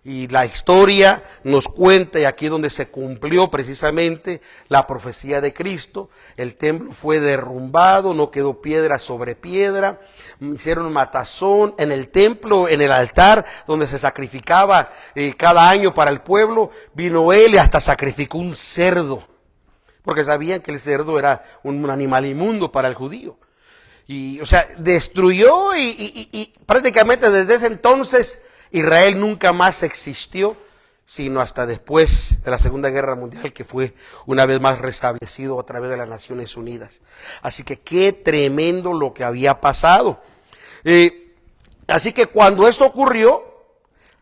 Y la historia nos cuenta, y aquí es donde se cumplió precisamente la profecía de Cristo. El templo fue derrumbado, no quedó piedra sobre piedra. Hicieron matazón en el templo, en el altar donde se sacrificaba cada año para el pueblo. Vino él y hasta sacrificó un cerdo, porque sabían que el cerdo era un animal inmundo para el judío. Y, o sea, destruyó y prácticamente desde ese entonces Israel nunca más existió, sino hasta después de la Segunda Guerra Mundial, que fue una vez más restablecido a través de las Naciones Unidas. Así que qué tremendo lo que había pasado. Así que cuando eso ocurrió,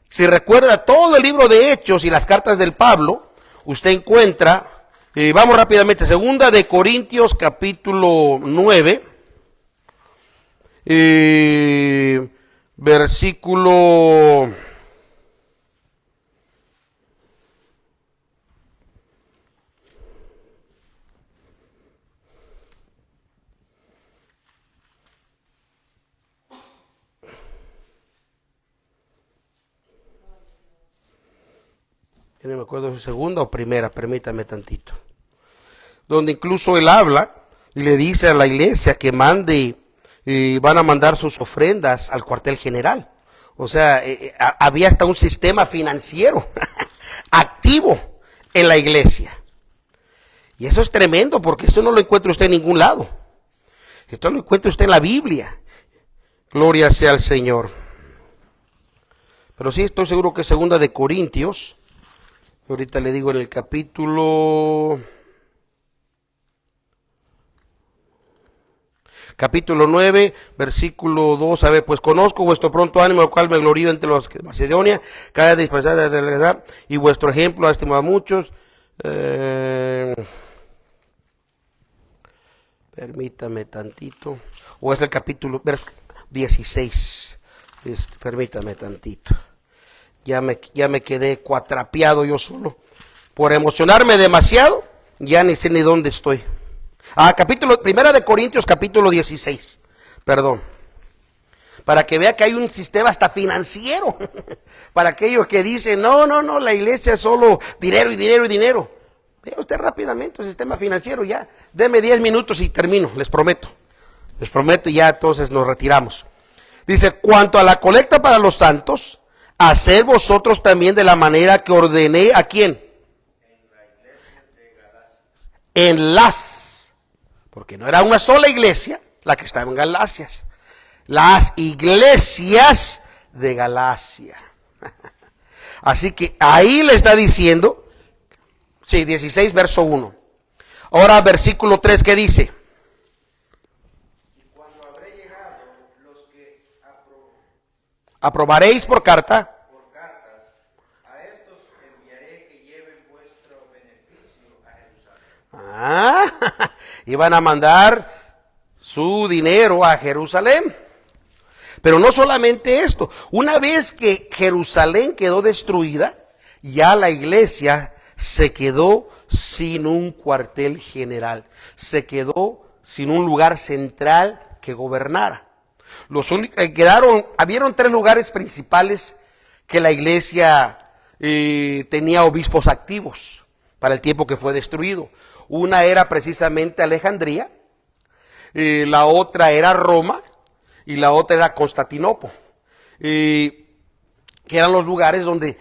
si recuerda todo el libro de Hechos y las cartas del Pablo, usted encuentra, vamos rápidamente, Segunda de Corintios capítulo 9, versículo 'no me acuerdo si segunda o primera, permítame tantito, donde incluso él habla y le dice a la iglesia que mande, van a mandar sus ofrendas al cuartel general. O sea, había hasta un sistema financiero activo en la iglesia. Y eso es tremendo, porque esto no lo encuentra usted en ningún lado. Esto lo encuentra usted en la Biblia. Gloria sea al Señor. Pero sí estoy seguro que es Segunda de Corintios. Ahorita le digo en el capítulo 9, versículo 2, a ver, pues conozco vuestro pronto ánimo, al cual me glorío entre los de Macedonia, cada dispensada de la verdad, y vuestro ejemplo ha estimado a muchos. Permítame tantito, o es el capítulo 16, permítame tantito. Ya me quedé cuatrapeado yo solo. Por emocionarme demasiado, ya ni sé ni dónde estoy. Primera de Corintios, capítulo 16. Perdón. Para que vea que hay un sistema hasta financiero. Para aquellos que dicen, no, la iglesia es solo dinero y dinero y dinero. Vea usted rápidamente el sistema financiero ya. Deme 10 minutos y termino, les prometo. Les prometo y ya entonces nos retiramos. Dice, cuanto a la colecta para los santos, haced vosotros también de la manera que ordené, ¿a quién? En la iglesia de Galacia. En las, porque no era una sola iglesia la que estaba en Galacias. Las iglesias de Galacia. Así que ahí le está diciendo, sí, 16 verso 1. Ahora versículo 3, ¿qué dice? Y cuando habré llegado, los que Aprobaréis por cartas, a estos enviaré que lleven vuestro beneficio a Jerusalén. iban a mandar su dinero a Jerusalén. Pero no solamente esto, una vez que Jerusalén quedó destruida, ya la iglesia se quedó sin un cuartel general, se quedó sin un lugar central que gobernara. Habieron tres lugares principales que la iglesia tenía obispos activos para el tiempo que fue destruido. Una era precisamente Alejandría, la otra era Roma y la otra era Constantinopla, que eran los lugares donde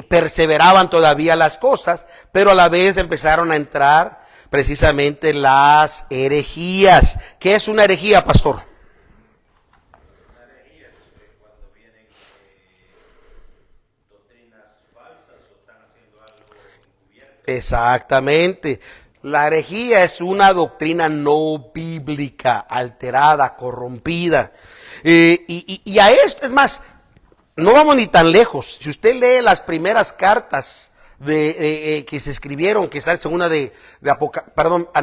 perseveraban todavía las cosas, pero a la vez empezaron a entrar precisamente las herejías. ¿Qué es una herejía, pastor? Una herejía es cuando vienen doctrinas falsas o están haciendo algo encubierto. Exactamente. La herejía es una doctrina no bíblica, alterada, corrompida. Y a esto, es más, no vamos ni tan lejos. Si usted lee las primeras cartas que se escribieron, que está en segunda en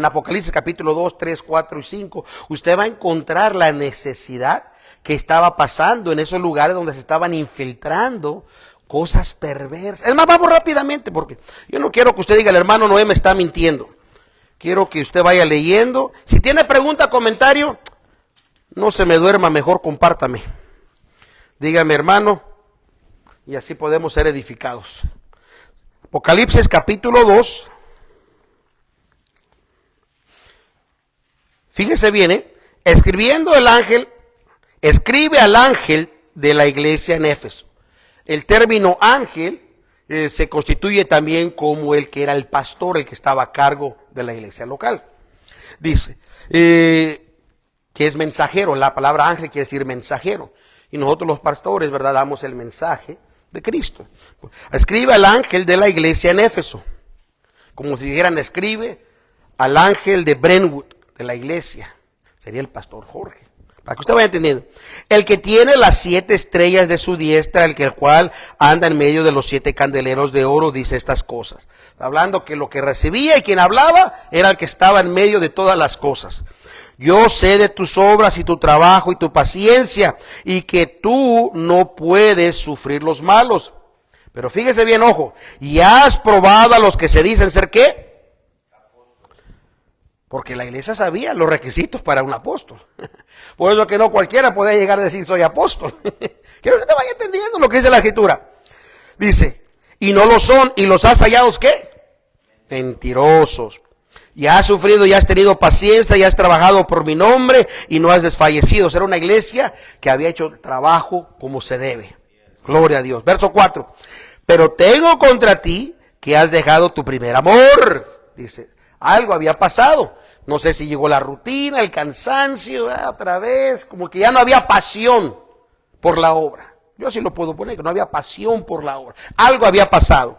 Apocalipsis capítulo 2, 3, 4 y 5, usted va a encontrar la necesidad que estaba pasando en esos lugares donde se estaban infiltrando cosas perversas. Es más, vamos rápidamente, porque yo no quiero que usted diga, el hermano Noé me está mintiendo. Quiero que usted vaya leyendo. Si tiene pregunta, comentario, no se me duerma, mejor compártame. Dígame, hermano, y así podemos ser edificados. Apocalipsis capítulo 2. Fíjese bien, escribiendo el ángel, escribe al ángel de la iglesia en Éfeso. El término ángel se constituye también como el que era el pastor, el que estaba a cargo de la iglesia local. Dice que es mensajero. La palabra ángel quiere decir mensajero. Y nosotros los pastores, ¿verdad?, damos el mensaje de Cristo. Escribe al ángel de la iglesia en Éfeso. Como si dijeran, escribe al ángel de Brentwood, de la iglesia. Sería el pastor Jorge. Para que usted vaya entendiendo. El que tiene las 7 estrellas de su diestra, el cual anda en medio de los 7 candeleros de oro, dice estas cosas. Está hablando que lo que recibía y quien hablaba era el que estaba en medio de todas las cosas. Yo sé de tus obras y tu trabajo y tu paciencia, y que tú no puedes sufrir los malos. Pero fíjese bien, ojo, y has probado a los que se dicen ser ¿qué? Porque la iglesia sabía los requisitos para un apóstol. Por eso que no cualquiera podía llegar a decir soy apóstol. Quiero que te vaya entendiendo lo que dice la escritura. Dice, y no lo son, y los has hallado ¿qué? Mentirosos. Y has sufrido y has tenido paciencia y has trabajado por mi nombre y no has desfallecido. Era una iglesia que había hecho el trabajo como se debe. Gloria a Dios. Verso 4. Pero tengo contra ti que has dejado tu primer amor. Dice, algo había pasado. No sé si llegó la rutina, el cansancio, otra vez, como que ya no había pasión por la obra. Yo así lo puedo poner, que no había pasión por la obra. Algo había pasado.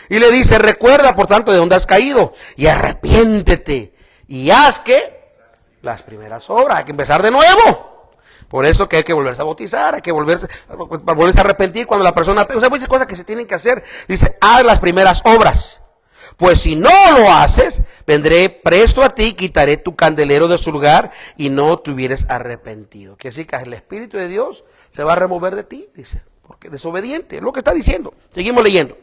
Y le dice, recuerda por tanto de dónde has caído y arrepiéntete y haz ¿qué? Las primeras obras. Hay que empezar de nuevo. Por eso que hay que volverse a bautizar, hay que volverse a arrepentir cuando la persona... O sea, muchas cosas que se tienen que hacer. Dice, haz las primeras obras. Pues si no lo haces, vendré presto a ti, quitaré tu candelero de su lugar y no te hubieras arrepentido. Que así que el Espíritu de Dios se va a remover de ti, dice, porque desobediente, es lo que está diciendo. Seguimos leyendo.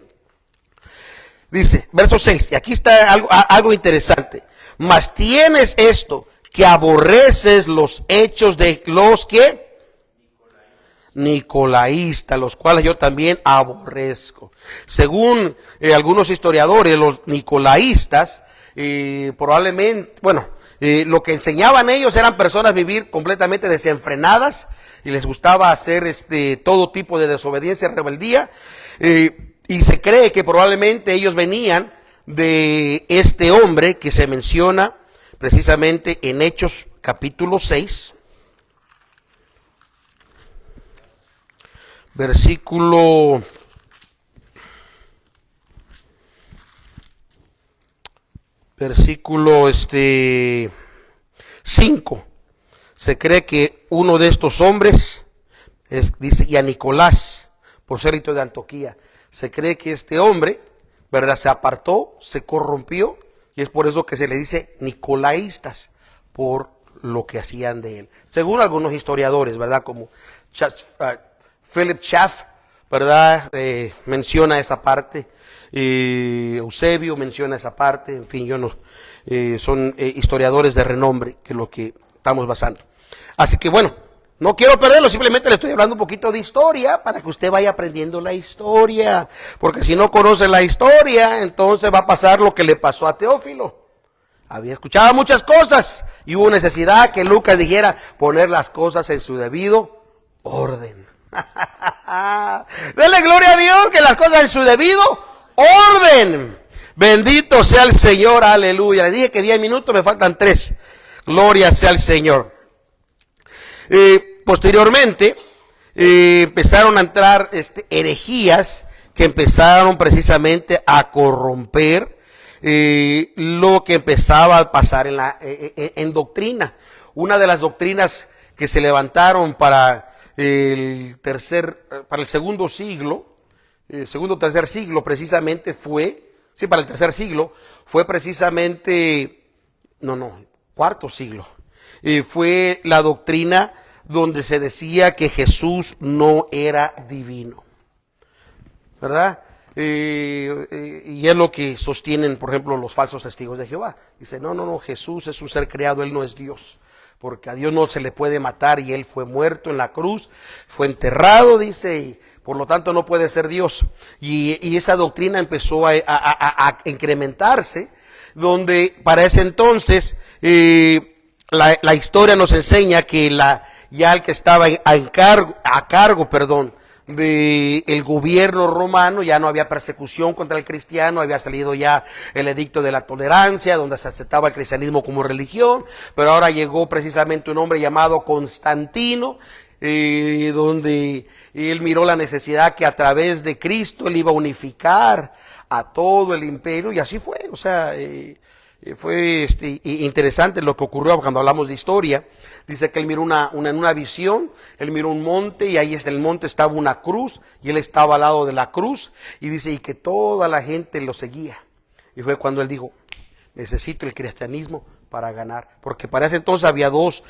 Dice, verso 6, y aquí está algo interesante. Mas tienes esto, que aborreces los hechos de los que... Nicolaístas, los cuales yo también aborrezco. Según algunos historiadores, los nicolaístas, probablemente, lo que enseñaban ellos eran personas vivir completamente desenfrenadas y les gustaba hacer todo tipo de desobediencia, rebeldía, y se cree que probablemente ellos venían de este hombre que se menciona precisamente en Hechos capítulo 6. Versículo 5. Se cree que uno de estos hombres, dice, y a Nicolás, por ser rito de Antioquía, se cree que este hombre, ¿verdad?, se apartó, se corrompió, y es por eso que se le dice nicolaístas, por lo que hacían de él. Según algunos historiadores, ¿verdad?, como Philip Schaff, ¿verdad? Menciona esa parte. Eusebio menciona esa parte. En fin, yo no, son historiadores de renombre, que es lo que estamos basando. Así que bueno, no quiero perderlo, simplemente le estoy hablando un poquito de historia para que usted vaya aprendiendo la historia. Porque si no conoce la historia, entonces va a pasar lo que le pasó a Teófilo. Había escuchado muchas cosas y hubo necesidad que Lucas dijera poner las cosas en su debido orden. Denle gloria a Dios, que las cosas en su debido orden. Bendito sea el Señor, aleluya. Le dije que 10 minutos, me faltan 3. Gloria sea el Señor. Posteriormente empezaron a entrar herejías que empezaron precisamente a corromper lo que empezaba a pasar en doctrina. Una de las doctrinas que se levantaron para el segundo siglo, tercer siglo precisamente para el tercer siglo, fue precisamente, cuarto siglo, fue la doctrina donde se decía que Jesús no era divino, ¿verdad? Y es lo que sostienen, por ejemplo, los falsos testigos de Jehová. Dice, no, Jesús es un ser creado, Él no es Dios. Porque a Dios no se le puede matar y Él fue muerto en la cruz, fue enterrado, dice, y por lo tanto no puede ser Dios. Y esa doctrina empezó a incrementarse, donde para ese entonces la historia nos enseña que ya el que estaba a cargo del gobierno romano, ya no había persecución contra el cristiano, había salido ya el edicto de la tolerancia, donde se aceptaba el cristianismo como religión, pero ahora llegó precisamente un hombre llamado Constantino, donde él miró la necesidad que a través de Cristo él iba a unificar a todo el imperio, y así fue. O sea, fue interesante lo que ocurrió cuando hablamos de historia. Dice que él miró en una visión, él miró un monte y ahí en el monte estaba una cruz y él estaba al lado de la cruz, y dice, y que toda la gente lo seguía. Y fue cuando él dijo, necesito el cristianismo para ganar, porque para ese entonces había dos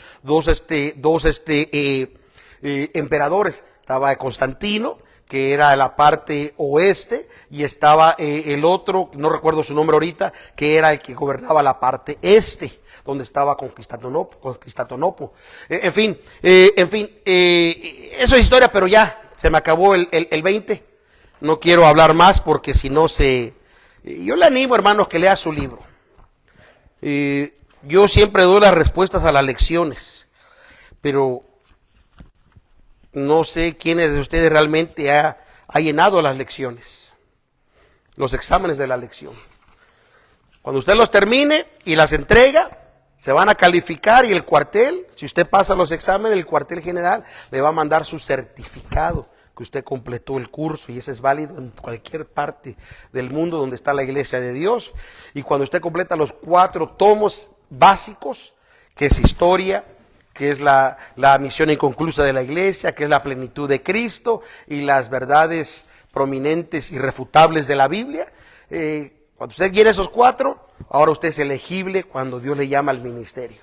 emperadores. Estaba Constantino, que era la parte oeste, y estaba el otro, no recuerdo su nombre ahorita, que era el que gobernaba la parte este, donde estaba Constantinopo. En fin, eso es historia, pero ya, se me acabó el 20. No quiero hablar más porque si no yo le animo, hermanos, que lea su libro. Yo siempre doy las respuestas a las lecciones, pero no sé quiénes de ustedes realmente ha llenado las lecciones, los exámenes de la lección. Cuando usted los termine y las entrega, se van a calificar, y el cuartel, si usted pasa los exámenes, el cuartel general le va a mandar su certificado que usted completó el curso, y ese es válido en cualquier parte del mundo donde está la iglesia de Dios. Y cuando usted completa los 4 tomos básicos, que es historia, que es la misión inconclusa de la iglesia, que es la plenitud de Cristo y las verdades prominentes, irrefutables de la Biblia, cuando usted quiere esos 4, ahora usted es elegible cuando Dios le llama al ministerio.